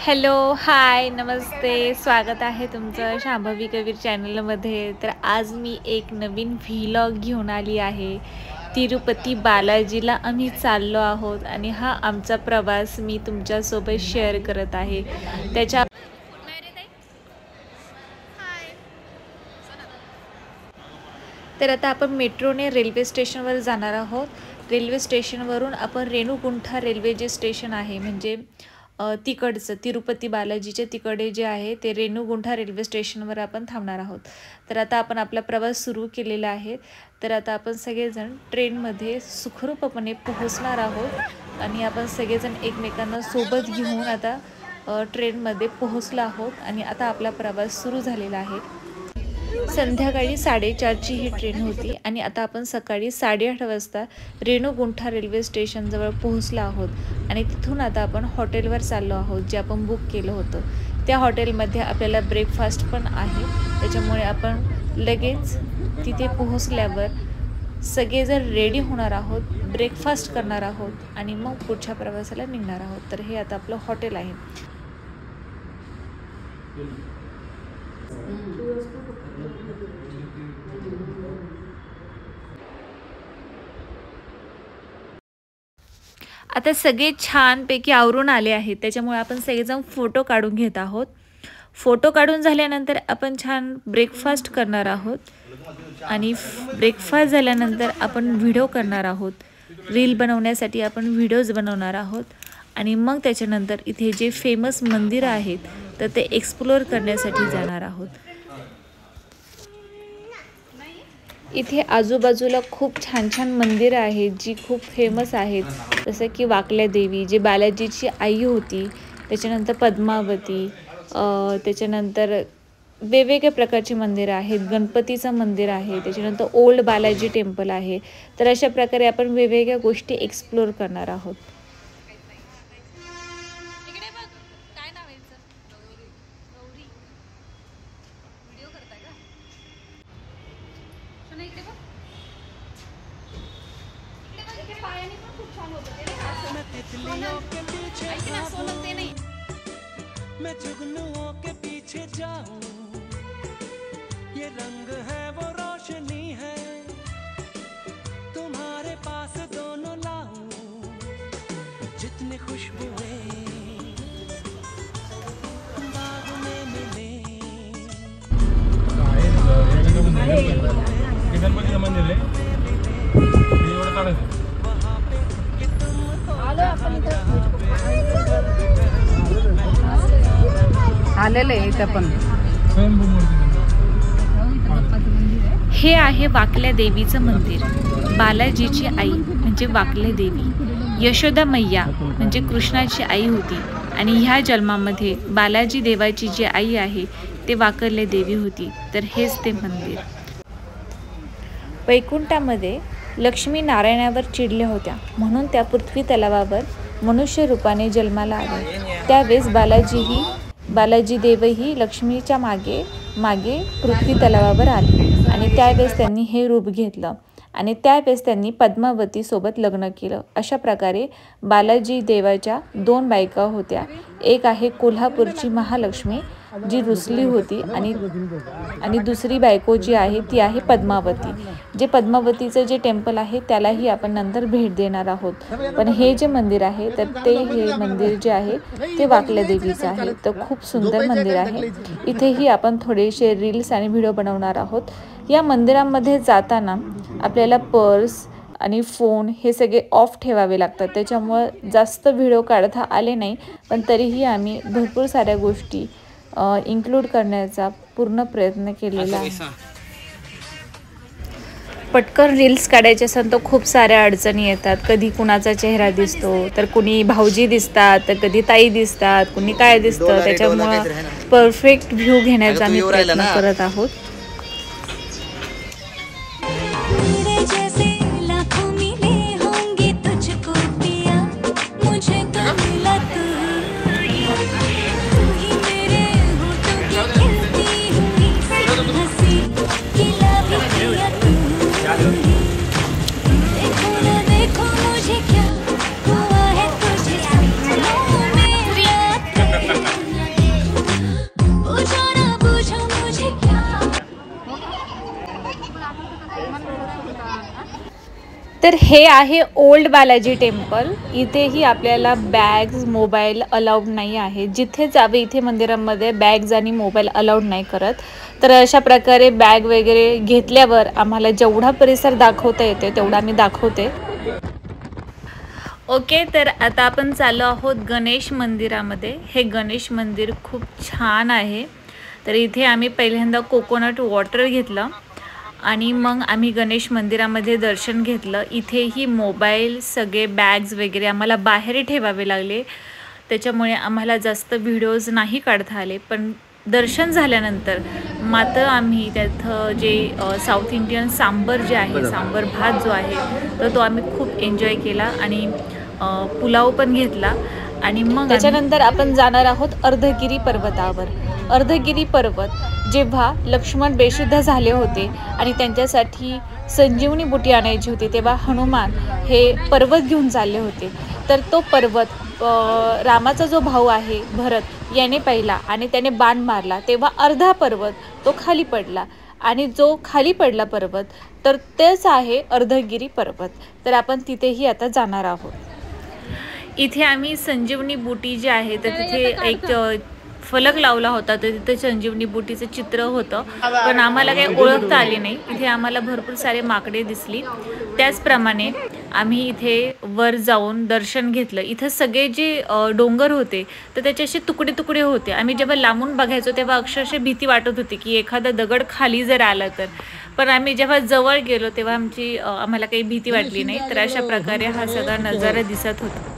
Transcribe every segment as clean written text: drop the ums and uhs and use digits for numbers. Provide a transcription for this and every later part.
Hello, हाय, नमस्ते. स्वागत आहे तुमचं शांभवी कबीर चॅनलमध्ये. तर आज मी एक नवीन व्लॉग घेऊन आली आहे. तिरुपती बालाजीला आम्ही चाललो आहोत आणि हा आमचा प्रवास मी तुमच्यासोबत शेअर करत आहे. त्याच्या तर आता आपण मेट्रोने रेल्वे स्टेशनवर जाणार आहोत. रेल्वे स्टेशनवरून आपण रेणुगुंठा रेल्वे जे स्टेशन आहे म्हणजे तिकडचं तिरुपती बालाजीचे तिकडे जे आहे ते रेणुगुंठा रेल्वे स्टेशनवर आपण थांबणार आहोत. तर आता आपण आपला प्रवास सुरू केलेला आहे. तर आता आपण सगळेजण ट्रेनमध्ये सुखरूपपणे पोहोचणार आहोत आणि आपण सगळेजण एकमेकांना सोबत घेऊन आता ट्रेनमध्ये पोहोचलो आहोत आणि आता आपला प्रवास सुरू झालेला आहे. संध्याकाळी 4:30ची ही ट्रेन होती आणि आता आपण सकाळी 8:30 वाजता रेणुगुंठा रेल्वे स्टेशनजवळ पोहोचलो आहोत आणि तिथून आता आपण हॉटेलवर चाललो आहोत जे आपण बुक केलं होतं. त्या हॉटेलमध्ये आपल्याला ब्रेकफास्ट पण आहे. त्याच्यामुळे आपण लगेच तिथे पोहोचल्यावर सगळेजण रेडी होणार आहोत, ब्रेकफास्ट करणार आहोत आणि मग पुढच्या प्रवासाला निघणार आहोत. तर हे आता आपलं हॉटेल आहे. आता सगळे छानपैकी आवरून आले आहेत. त्याच्यामुळे आपण सगळेजण फोटो काढून घेत आहोत. फोटो काढून झाल्यानंतर आपण छान ब्रेकफास्ट करणार आहोत आणि ब्रेकफास्ट झाल्यानंतर आपण व्हिडिओ करणार आहोत. रील बनवण्यासाठी आपण व्हिडिओज बनवणार आहोत आणि मग त्याच्यानंतर इथे जे फेमस मंदिरं आहेत तर ते एक्सप्लोअर करण्यासाठी जाणार आहोत. इथे आजूबाजूला खूप छान छान मंदिरं आहेत जी खूप फेमस आहेत. जसं की वाकल्या देवी जे बालाजीची आई होती, त्याच्यानंतर पद्मावती, त्याच्यानंतर वेगवेगळ्या प्रकारची मंदिरं आहेत. गणपतीचं मंदिर आहे, त्याच्यानंतर ओल्ड बालाजी टेम्पल आहे. तर अशा प्रकारे आपण वेगवेगळ्या गोष्टी एक्सप्लोअर करणार आहोत. मैं जुगनुओं के पीछे जाऊं, ये रंग है वो रोशनी है, तुम्हारे पास दोनों लाऊं, जितने खुशबुएं बाग में मिले. गणपतीचं मंदिर आहे आलेलं आहे इथं पण. हे आहे वाकल्या देवीचं मंदिर. बालाजीची आई म्हणजे वाकल्या देवी, यशोदा मैया म्हणजे कृष्णाची आई होती आणि ह्या जन्मामध्ये बालाजी देवाची जी आई आहे ते वाकल्या देवी होती. तर हेच ते मंदिर. वैकुंठामध्ये लक्ष्मी नारायणावर चिडल्या होत्या म्हणून त्या पृथ्वी तलावावर मनुष्य रूपाने जन्माला आल्या. त्यावेळेस बालाजी देवही लक्ष्मीच्या मागे पृथ्वी तलावावर आले आणि त्यावेळेस त्यांनी हे रूप घेतलं आणि त्यावेळेस त्यांनी पद्मावती सोबत लग्न केलं. अशा प्रकारे बालाजी देवाच्या 2 बायका होत्या. एक आहे कोल्हापूरची महालक्ष्मी जी रुसली होती आणि दुसरी बायको जी आहे ती आहे पद्मावती. जे पद्मावतीचं जे टेम्पल आहे त्यालाही आपण नंतर भेट देणार आहोत. पण हे जे मंदिर आहे तर हे मंदिर जे आहे ते वाकल्या देवीचं आहे. तर खूप सुंदर मंदिर आहे. इथेही आपण थोडेसे रील्स आणि व्हिडिओ बनवणार आहोत. या मंदिरामध्ये जाताना आपल्याला पर्स आणि फोन हे सगळे ऑफ ठेवावे लागतात. त्याच्यामुळं जास्त व्हिडिओ काढता आले नाही, पण तरीही आम्ही भरपूर साऱ्या गोष्टी इन्क्लूड करण्याचा पूर्ण प्रयत्न केलेला आहे. पटकन रील्स काढायचे असेल तर खूप साऱ्या अडचणी येतात. कधी कुणाचा चेहरा दिसतो तर कुणी भाऊजी दिसतात, तर कधी ताई दिसतात, कुणी काय दिसतं. त्याच्यामुळं परफेक्ट व्ह्यू घेण्याचा आम्ही प्रयत्न करत आहोत. देखो मुझे क्या हुआ है तुझे. तर हे आहे ओल्ड बालाजी टेम्पल. इथेही आपल्याला बॅग्स मोबाईल अलाउड नाही आहे. जिथे जावे इथे मंदिरामध्ये बॅग्स आणि मोबाईल अलाउड नाही करत. तर अशा प्रकारे बॅग वगैरे घेतल्यावर आम्हाला जेवढा परिसर दाखवता येते तेवढा मी दाखवते. ओके, तर आता आपण चाललो आहोत गणेश मंदिरामध्ये. हे गणेश मंदिर खूप छान आहे. तर इथे आम्ही पहिल्यांदा कोकोनट वॉटर घेतलं आणि मग आम्ही गणेश मंदिरामध्ये दर्शन घेतलं. इथेही मोबाईल सगळे बॅग्स वगैरे आम्हाला बाहेर ठेवावे लागले. त्याच्यामुळे आम्हाला जास्त व्हिडिओज नाही काढता आले. पण दर्शन झाल्यानंतर मात्र आम्ही त्याचं जे साऊथ इंडियन सांबर जे आहे, सांबर भात जो आहे तर तो आम्ही खूप एन्जॉय केला आणि पुलाव पण घेतला. आणि मग त्याच्यानंतर आपण जाणार आहोत अर्धगिरी पर्वतावर. अर्धगिरी पर्वत जेव्हा लक्ष्मण बेशुद्ध झाले होते आणि त्यांच्यासाठी संजीवनी बुटी आणायची होती तेव्हा हनुमान हे पर्वत घेऊन चालले होते. तर तो पर्वत रामाचा जो भाऊ आहे भरत याने पाहिला आणि त्याने बाण मारला तेव्हा अर्धा पर्वत तो खाली पडला आणि जो खाली पडला पर्वत तर तेच आहे अर्धगिरी पर्वत. तर आपण तिथेही आता जाणार आहोत. इथे आम्ही संजीवनी बुटी जी आहे तर तिथे एक फलक लावला होता. तर तिथे संजीवनी बुटीचं चित्र होतं पण आम्हाला काही ओळखता आली नाही. इथे आम्हाला भरपूर सारे माकडे दिसली. त्याचप्रमाणे आम्ही इथे वर जाऊन दर्शन घेतलं. इथं सगळे जे डोंगर होते तर त्याचे असे तुकडे तुकडे होते. आम्ही जेव्हा लांबून बघायचो तेव्हा अक्षरशः भीती वाटत होती की एखादा दगड खाली जर आला तर. पण आम्ही जेव्हा जवळ गेलो तेव्हा आम्हाला काही भीती वाटली नाही. तर अशा प्रकारे हा सगळा नजारा दिसत होता.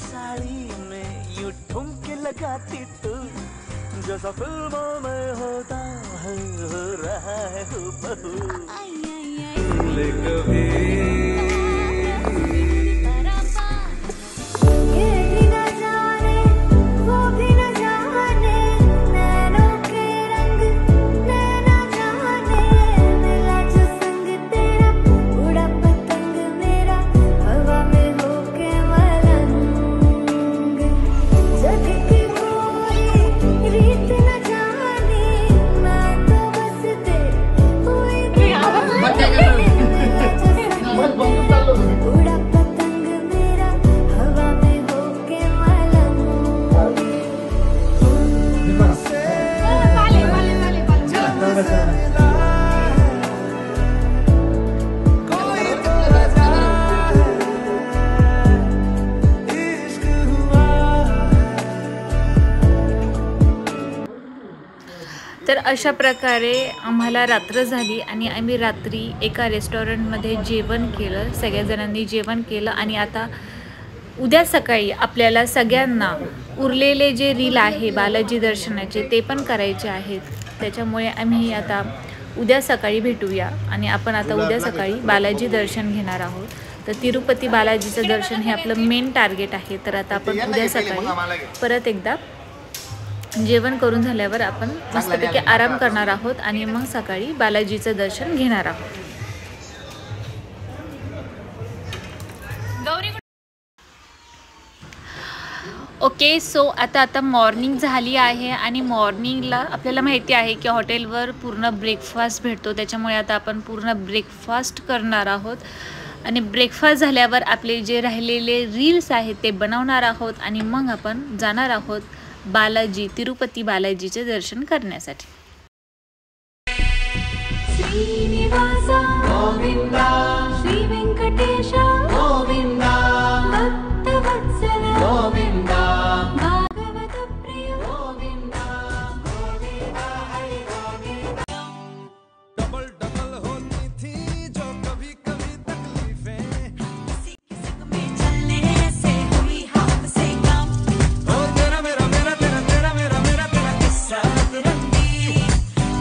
साड़ी में यूं ठुमके लगाती तू जैसा फिल्मों में होता है हो रहा है हूबहू. कभी तर अशा प्रकारे आम्हाला रात्र झाली आणि आम्ही रात्री एका रेस्टॉरंटमध्ये जेवण केलं. सगळ्या जणांनी जेवण केलं आणि आता उद्या सकाळी आपल्याला सगळ्यांना उरलेले जे रील आहे बालाजी दर्शनाचे ते पण करायचे आहेत. त्याच्यामुळे आम्ही आता उद्या सकाळी भेटूया आणि आपण आता उद्या सकाळी बालाजी दर्शन घेणार आहोत. तर तिरुपती बालाजीचं दर्शन हे आपलं मेन टार्गेट आहे. तर आता आपण उद्या सकाळी परत एकदा जेवण करून झाल्यावर आपण मस्तपैकी आराम करणार आहोत आणि मग सकाळी बालाजीचं दर्शन घेणार आहोत. ओके, सो आता मॉर्निंग झाली आहे आणि मॉर्निंगला आपल्याला माहिती आहे की हॉटेलवर पूर्ण ब्रेकफास्ट भेटतो. त्याच्यामुळे आता आपण पूर्ण ब्रेकफास्ट करणार आहोत आणि ब्रेकफास्ट झाल्यावर आपले जे राहिलेले रील्स आहेत ते बनवणार आहोत आणि मग आपण जाणार आहोत तिरुपती बालाजीचे दर्शन करण्यासाठी. श्रीनिवासा गोविंदा श्री व्यंकटेश गोविंदा भक्तवत्सल गोविंदा भागवत प्रिय गोविंदा गोविंदा हरि गोविंदा. डबल डबल होती थी जो कभी कभी तकलीफें किसी के संग में चलने से हुई हमसे कम. ओ तेरा मेरा मेरा तेरा तेरा मेरा मेरा तेरा किस्सा रंगी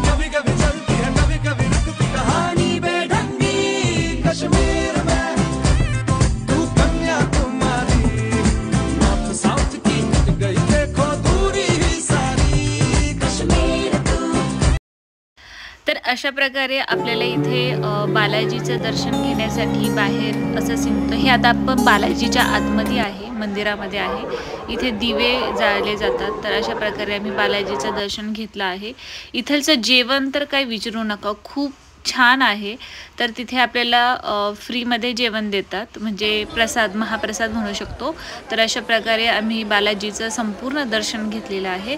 कभी कभी चलती है कभी कभी रुकती कहानी बेढंगी. कश्मीर में तू कन्याकुमारी नॉर्थ साउथ की कट गई देखो दूरी ही सारी. कश्मीर तू. तर अशा प्रकारे आपल्याला इथे बालाजीचं दर्शन घेण्यासाठी बाहेर असं सिंगतं. हे आता आपण बालाजीच्या आतमध्ये आहे. मंदिरामध्ये आहे। इथे दिवे जाळले जातात। तर अशा प्रकारे आम्ही बालाजीचं दर्शन घेतलं आहे। इथलचं जेवण तर काही विचारू नका, खूप छान आहे। तर तिथे आपल्याला फ्रीमध्ये जेवण देतात, म्हणजे प्रसाद, महाप्रसाद म्हणू शकतो। तर अशा प्रकारे आम्ही बालाजीचं संपूर्ण दर्शन घेतलेलं आहे।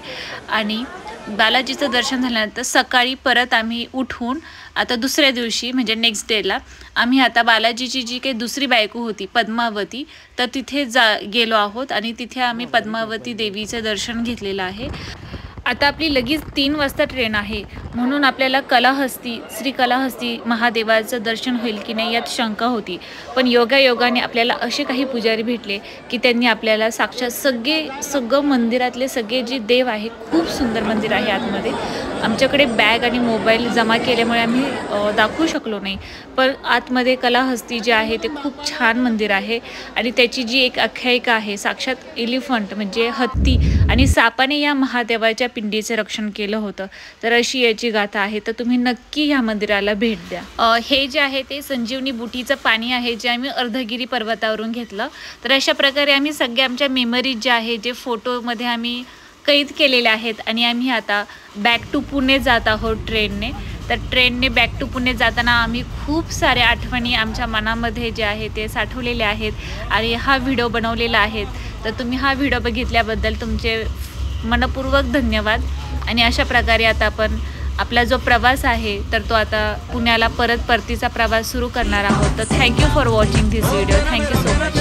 आणि बालाजीचं दर्शन झाल्यानंतर सकाळी परत आम्ही उठून आता दुसऱ्या दिवशी म्हणजे नेक्स्ट डेला आम्ही आता बालाजीची जी काही दुसरी बायको होती पद्मावती, तर तिथे गेलो आहोत आणि तिथे आम्ही पद्मावती देवीचं दर्शन घेतलेलं आहे। आता आपली लगेच 3 वाजता ट्रेन आहे, म्हणून आपल्याला कलाहस्ती, श्री कलाहस्ती महादेवाचं दर्शन होईल की नाही यात शंका होती। पण योगायोगाने आपल्याला असे काही पुजारी भेटले की त्यांनी आपल्याला साक्षात सगळं मंदिरातले सगळे जे देव आहे, खूप सुंदर मंदिर आहे आतमध्ये। आमच्याकडे बॅग आणि मोबाईल जमा केल्यामुळे आम्ही दाखवू शकलो नाही, पण आतमध्ये कलाहस्ती जे आहे ते खूप छान मंदिर आहे। आणि त्याची जी एक आख्यायिका आहे, साक्षात एलिफंट म्हणजे हत्ती आणि सापाने या महादेवाच्या पिंडीचे रक्षण केलं होतं, तर अशी याची गाथा आहे। तर तुम्ही नक्की ह्या मंदिराला भेट द्या। हे जे आहे ते संजीवनी बुटीचं पाणी आहे, जे आम्ही अर्धगिरी पर्वतावरून घेतलं। तर अशा प्रकारे आम्ही सगळ्या आमच्या मेमरीज जे आहे, जे फोटोमध्ये आम्ही कैद केलेले आहेत। आणि आम्ही आता बॅक टू पुणे जात आहोत ट्रेनने। तर ट्रेनने बॅक टू पुणे जाताना आम्ही खूप साऱ्या आठवणी आमच्या मनामध्ये जे आहे ते साठवलेले आहेत आणि हा व्हिडिओ बनवलेला आहे। तर तुम्ही हा व्हिडिओ बघितल्याबद्दल तुमचे मनपूर्वक धन्यवाद। आणि अशा प्रकारे आता आपण आपला जो प्रवास आहे तर तो आता पुण्याला परतीचा प्रवास सुरू करणार आहोत। तर thank you for watching this video. Thank you so much.